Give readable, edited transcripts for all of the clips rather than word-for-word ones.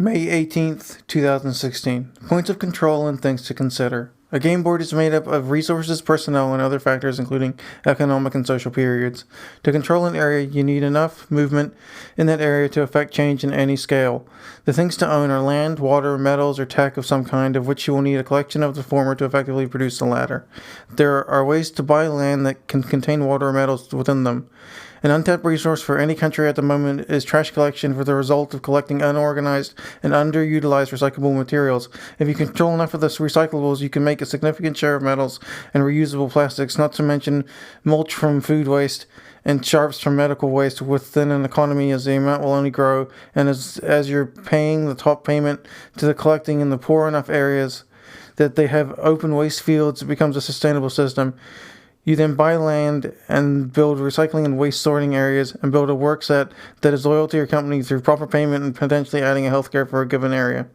May 18th, 2016. Points of control and things to consider. A game board is made up of resources, personnel, and other factors including economic and social periods. To control an area, you need enough movement in that area to affect change in any scale. The things to own are land, water, metals, or tech of some kind, of which you will need a collection of the former to effectively produce the latter. There are ways to buy land that can contain water or metals within them. An untapped resource for any country at the moment is trash collection for the result of collecting unorganized and underutilized recyclable materials. If you control enough of the recyclables, you can make a significant share of metals and reusable plastics, not to mention mulch from food waste and sharps from medical waste within an economy, as the amount will only grow, and as you're paying the top payment to the collecting in the poor enough areas that they have open waste fields, it becomes a sustainable system. You then buy land and build recycling and waste sorting areas and build a work set that is loyal to your company through proper payment and potentially adding a healthcare for a given area.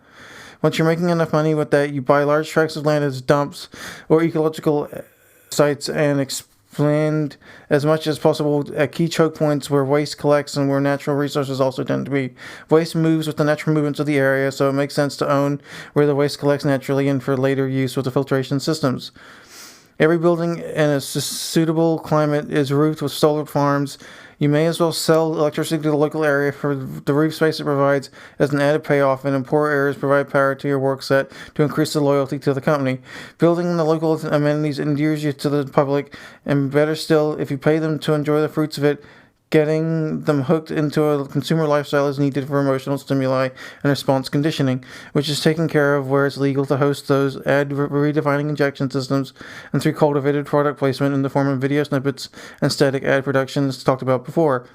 Once you're making enough money with that, you buy large tracts of land as dumps or ecological sites and expand as much as possible at key choke points where waste collects and where natural resources also tend to be. Waste moves with the natural movements of the area, so it makes sense to own where the waste collects naturally and for later use with the filtration systems. Every building in a suitable climate is roofed with solar farms. You may as well sell electricity to the local area for the roof space it provides as an added payoff, and in poor areas provide power to your work set to increase the loyalty to the company. Building the local amenities endears you to the public, and better still, if you pay them to enjoy the fruits of it, getting them hooked into a consumer lifestyle is needed for emotional stimuli and response conditioning, which is taken care of where it's legal to host those ad redefining injection systems and through cultivated product placement in the form of video snippets and static ad productions talked about before.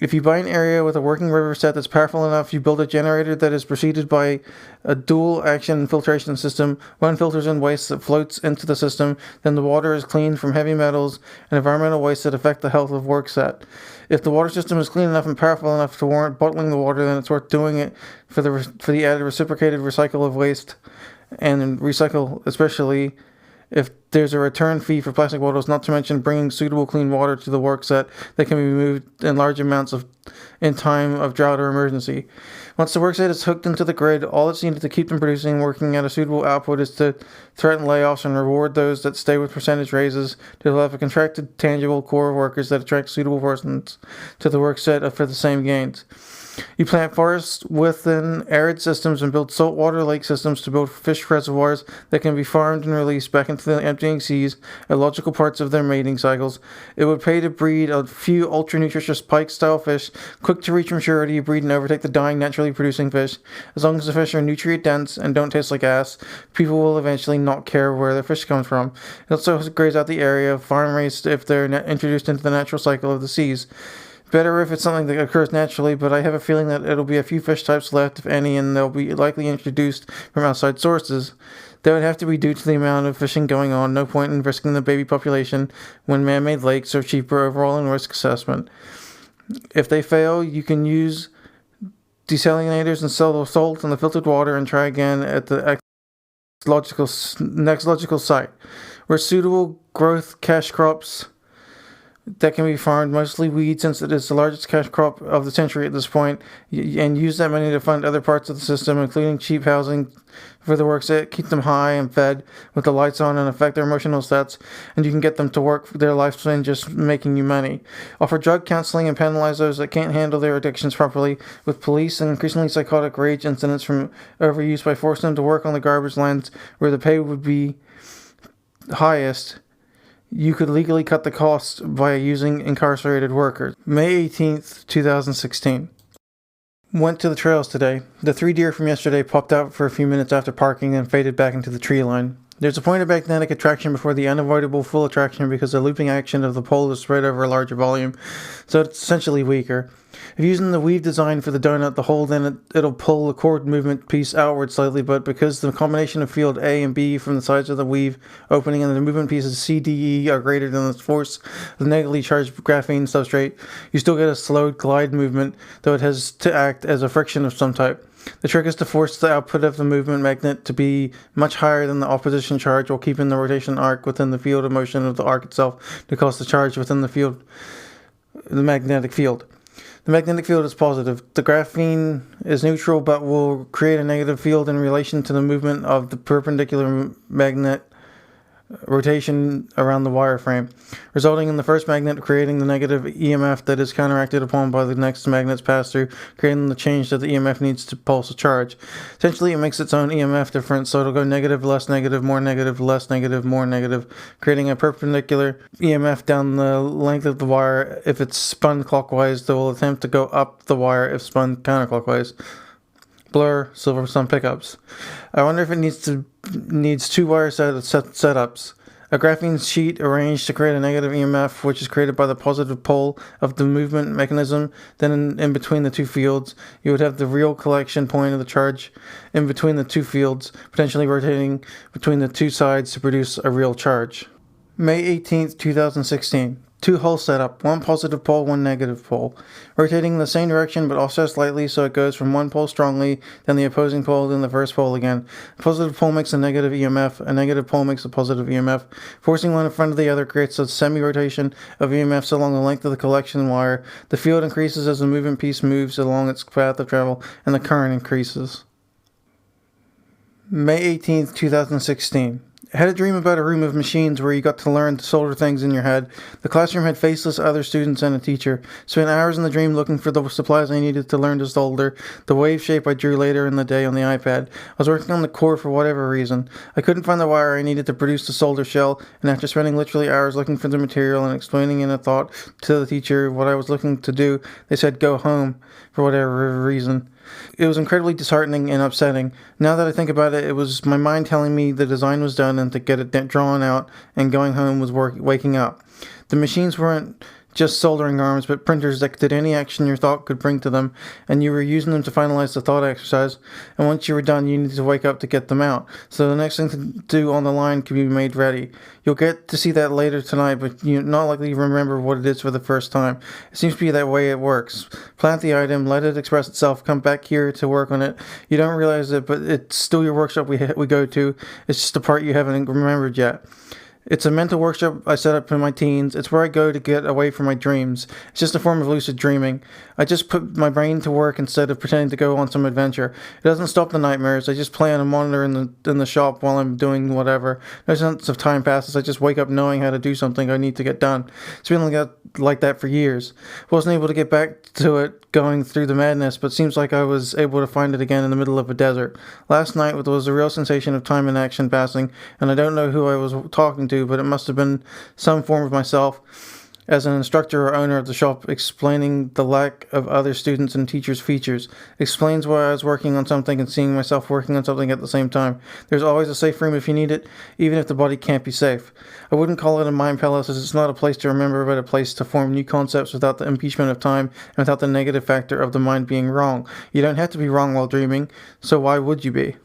If you buy an area with a working river set that's powerful enough, you build a generator that is preceded by a dual action filtration system. One filters in waste that floats into the system, then the water is cleaned from heavy metals and environmental waste that affect the health of work set. If the water system is clean enough and powerful enough to warrant bottling the water, then it's worth doing it for the added reciprocated recycle of waste and recycle, especially if there's a return fee for plastic bottles, not to mention bringing suitable clean water to the work set that can be moved in large amounts in time of drought or emergency. Once the work set is hooked into the grid, all that's needed to keep them producing and working at a suitable output is to threaten layoffs and reward those that stay with percentage raises to have a contracted, tangible core of workers that attract suitable persons to the work set for the same gains. You plant forests within arid systems and build saltwater lake systems to build fish reservoirs that can be farmed and released back into the emptying seas at logical parts of their mating cycles. It would pay to breed a few ultra-nutritious pike-style fish, quick to reach maturity, breed and overtake the dying naturally producing fish. As long as the fish are nutrient-dense and don't taste like ass, people will eventually not care where their fish comes from. It also graze out the area of farm-raised if they're introduced into the natural cycle of the seas. Better if it's something that occurs naturally, but I have a feeling that it'll be a few fish types left, if any, and they'll be likely introduced from outside sources. That would have to be due to the amount of fishing going on. No point in risking the baby population when man-made lakes are cheaper overall in risk assessment. If they fail, you can use desalinators and sell the salt and the filtered water and try again at the next logical site. Where suitable growth cash crops that can be farmed, mostly wheat since it is the largest cash crop of the century at this point, and use that money to fund other parts of the system, including cheap housing for the works that keep them high and fed with the lights on and affect their emotional stats, and you can get them to work for their lifespan just making you money. Offer drug counseling and penalize those that can't handle their addictions properly, with police and increasingly psychotic rage incidents from overuse by forcing them to work on the garbage lands where the pay would be highest. You could legally cut the costs by using incarcerated workers. May 18th, 2016. Went to the trails today. The 3 deer from yesterday popped out for a few minutes after parking and faded back into the tree line. There's a point of magnetic attraction before the unavoidable full attraction because the looping action of the pole is spread over a larger volume, so it's essentially weaker. If using the weave design for the donut, the hole, then it'll pull the cord movement piece outward slightly, but because the combination of field A and B from the sides of the weave opening and the movement pieces C, D, E are greater than the force of the negatively charged graphene substrate, you still get a slowed glide movement, though it has to act as a friction of some type. The trick is to force the output of the movement magnet to be much higher than the opposition charge while keeping the rotation arc within the field of motion of the arc itself to cause the charge within the magnetic field. The magnetic field is positive. The graphene is neutral but will create a negative field in relation to the movement of the perpendicular magnet rotation around the wire frame, resulting in the first magnet creating the negative EMF that is counteracted upon by the next magnet's pass through, creating the change that the EMF needs to pulse a charge. Essentially, it makes its own EMF difference, so it'll go negative, less negative, more negative, less negative, more negative, creating a perpendicular EMF down the length of the wire. If it's spun clockwise, it will attempt to go up the wire if spun counterclockwise. Blur, silver sun pickups. I wonder if it needs two wire setups. A graphene sheet arranged to create a negative EMF, which is created by the positive pole of the movement mechanism. Then in between the two fields, you would have the real collection point of the charge in between the two fields, potentially rotating between the two sides to produce a real charge. May 18th, 2016. Two-hole setup, one positive pole, one negative pole, rotating in the same direction but offset slightly so it goes from one pole strongly, then the opposing pole, then the first pole again. A positive pole makes a negative EMF, a negative pole makes a positive EMF. Forcing one in front of the other creates a semi-rotation of EMFs along the length of the collection wire. The field increases as the movement piece moves along its path of travel, and the current increases. May 18th, 2016. I had a dream about a room of machines where you got to learn to solder things in your head. The classroom had faceless other students and a teacher. Spent hours in the dream looking for the supplies I needed to learn to solder, the wave shape I drew later in the day on the iPad. I was working on the core for whatever reason. I couldn't find the wire I needed to produce the solder shell, and after spending literally hours looking for the material and explaining in a thought to the teacher what I was looking to do, they said go home for whatever reason. It was incredibly disheartening and upsetting. Now that I think about it, it was my mind telling me the design was done and to get it drawn out, and going home was waking up. The machines weren't just soldering arms, but printers that did any action your thought could bring to them, and you were using them to finalize the thought exercise, and once you were done, you needed to wake up to get them out, so the next thing to do on the line could be made ready. You'll get to see that later tonight, but you're not likely to remember what it is for the first time. It seems to be that way it works. Plant the item, let it express itself, come back here to work on it. You don't realize it, but it's still your workshop we go to. It's just the part you haven't remembered yet. It's a mental workshop I set up in my teens. It's where I go to get away from my dreams. It's just a form of lucid dreaming. I just put my brain to work instead of pretending to go on some adventure. It doesn't stop the nightmares. I just play on a monitor in the shop while I'm doing whatever. No sense of time passes. I just wake up knowing how to do something I need to get done. It's been like that for years. Wasn't able to get back to it going through the madness, but seems like I was able to find it again in the middle of a desert. Last night was a real sensation of time and action passing, and I don't know who I was talking to, but it must have been some form of myself as an instructor or owner of the shop, explaining the lack of other students and teachers' features. Explains why I was working on something and seeing myself working on something at the same time. There's always a safe room if you need it, even if the body can't be safe. I wouldn't call it a mind palace, as it's not a place to remember, but a place to form new concepts without the impeachment of time and without the negative factor of the mind being wrong. You don't have to be wrong while dreaming, so why would you be?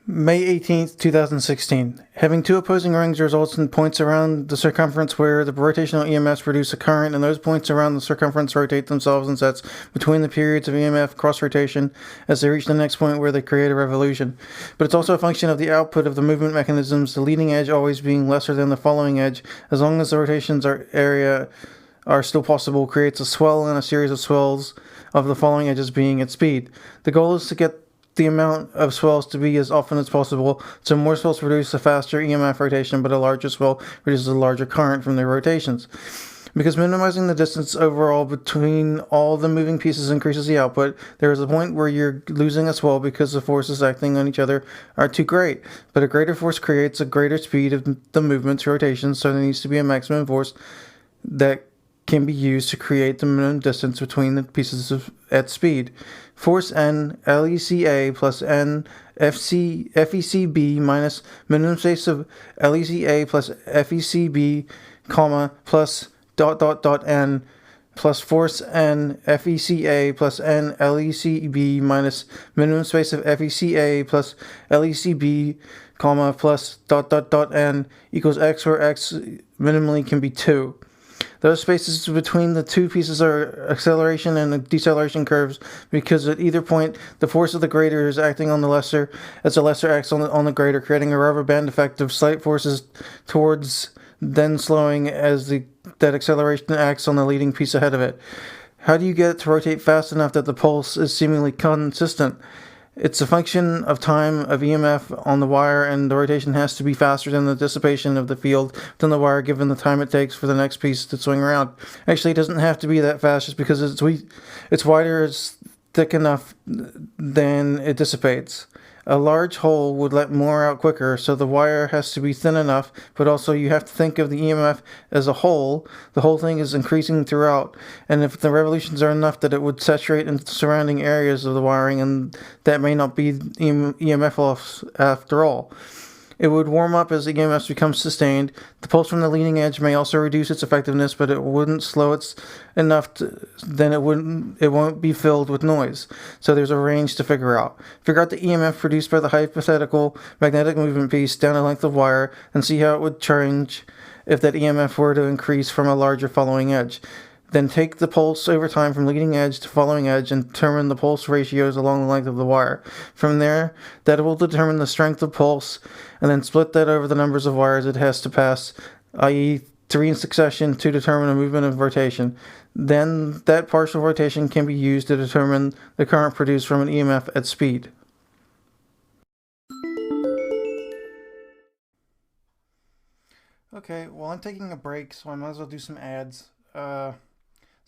May 18th, 2016. Having two opposing rings results in points around the circumference where the rotational EMFs produce a current, and those points around the circumference rotate themselves in sets between the periods of EMF cross-rotation as they reach the next point where they create a revolution. But it's also a function of the output of the movement mechanisms, the leading edge always being lesser than the following edge, as long as the rotations are still possible, creates a swell and a series of swells of the following edges being at speed. The goal is to get the amount of swells to be as often as possible, so more swells produce a faster EMF rotation, but a larger swell produces a larger current from the rotations. Because minimizing the distance overall between all the moving pieces increases the output, there is a point where you're losing a swell because the forces acting on each other are too great. But a greater force creates a greater speed of the movement's rotation, so there needs to be a maximum force that can be used to create the minimum distance between the pieces at speed. Force N LECA plus N FECB minus minimum space of LECA plus FECB, comma, plus ... N plus force N FECA plus N LECB minus minimum space of FECA plus LECB, comma, plus ... N equals X, where X minimally can be 2. Those spaces between the two pieces are acceleration and deceleration curves, because at either point the force of the greater is acting on the lesser as a lesser acts on the greater, creating a rubber band effect of slight forces towards, then slowing as that acceleration acts on the leading piece ahead of it. How do you get it to rotate fast enough that the pulse is seemingly consistent? It's a function of time of EMF on the wire, and the rotation has to be faster than the dissipation of the field within the wire given the time it takes for the next piece to swing around. Actually, it doesn't have to be that fast just because it's wider, it's thick enough, then it dissipates. A large hole would let more out quicker, so the wire has to be thin enough, but also you have to think of the EMF as a whole. The whole thing is increasing throughout, and if the revolutions are enough that it would saturate in surrounding areas of the wiring, and that may not be EMF loss after all. It would warm up as the EMFs become sustained. The pulse from the leading edge may also reduce its effectiveness, but it wouldn't slow it enough then it won't be filled with noise. So there's a range to figure out. Figure out the EMF produced by the hypothetical magnetic movement piece down a length of wire and see how it would change if that EMF were to increase from a larger following edge. Then take the pulse over time from leading edge to following edge and determine the pulse ratios along the length of the wire. From there, that will determine the strength of pulse, and then split that over the numbers of wires it has to pass, i.e. 3 in succession, to determine a movement of rotation. Then that partial rotation can be used to determine the current produced from an EMF at speed. Okay, well, I'm taking a break, so I might as well do some ads. This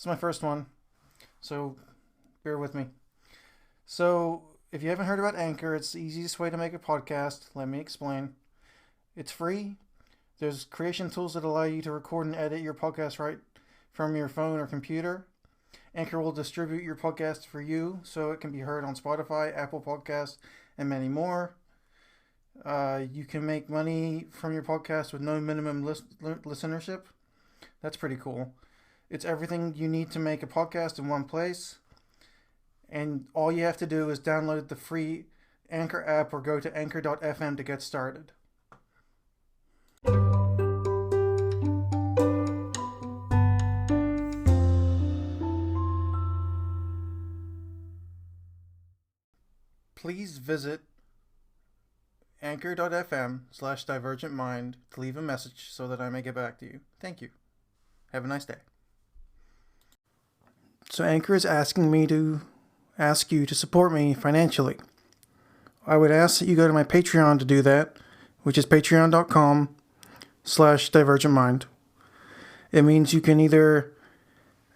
is my first one, so bear with me. So, if you haven't heard about Anchor, it's the easiest way to make a podcast. Let me explain. It's free. There's creation tools that allow you to record and edit your podcast right from your phone or computer. Anchor will distribute your podcast for you, so it can be heard on Spotify, Apple Podcasts, and many more. You can make money from your podcast with no minimum listenership. That's pretty cool. It's everything you need to make a podcast in one place. And all you have to do is download the free Anchor app or go to anchor.fm to get started. Please visit anchor.fm/divergentmind to leave a message so that I may get back to you. Thank you. Have a nice day. So Anchor is asking me to ask you to support me financially. I would ask that you go to my Patreon to do that, which is patreon.com/divergentmind. It means you can either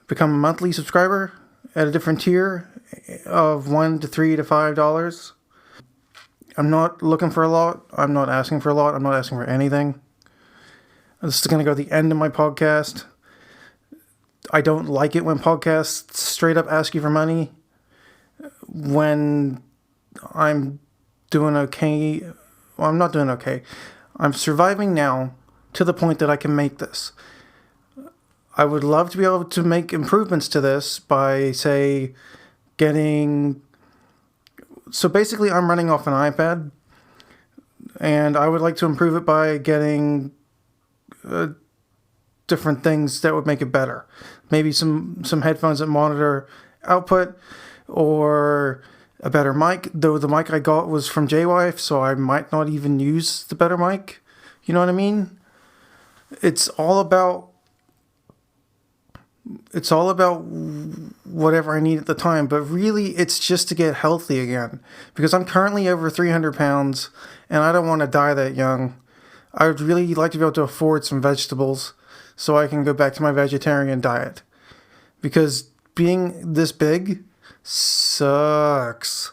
become a monthly subscriber at a different tier of $1 to $3 to $5. I'm not looking for a lot. I'm not asking for a lot. I'm not asking for anything. This is going to go at the end of my podcast. I don't like it when podcasts straight up ask you for money when I'm doing okay. Well, I'm not doing okay. I'm surviving now to the point that I can make this. I would love to be able to make improvements to this by, say, getting... So basically, I'm running off an iPad, and I would like to improve it by getting different things that would make it better. Maybe some headphones that monitor output, or a better mic, though the mic I got was from J-Wife, so I might not even use the better mic. You know what I mean? It's all about whatever I need at the time, but really it's just to get healthy again, because I'm currently over 300 pounds and I don't want to die that young. I would really like to be able to afford some vegetables so I can go back to my vegetarian diet, because being this big sucks.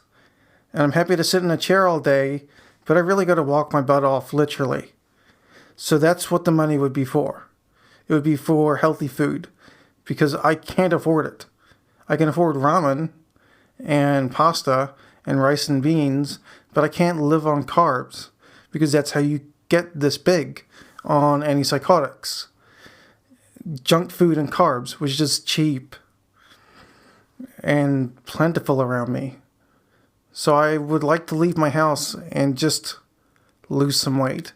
And I'm happy to sit in a chair all day, but I really got to walk my butt off, literally. So that's what the money would be for. It would be for healthy food, because I can't afford it. I can afford ramen and pasta and rice and beans, but I can't live on carbs, because that's how you get this big on antipsychotics. Junk food and carbs, which is just cheap and plentiful around me. So I would like to leave my house and just lose some weight.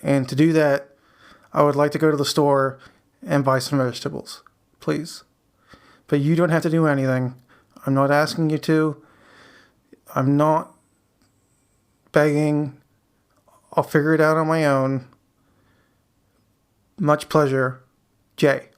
And to do that, I would like to go to the store and buy some vegetables, please. But you don't have to do anything. I'm not asking you to. I'm not begging. I'll figure it out on my own. Much pleasure, Jay.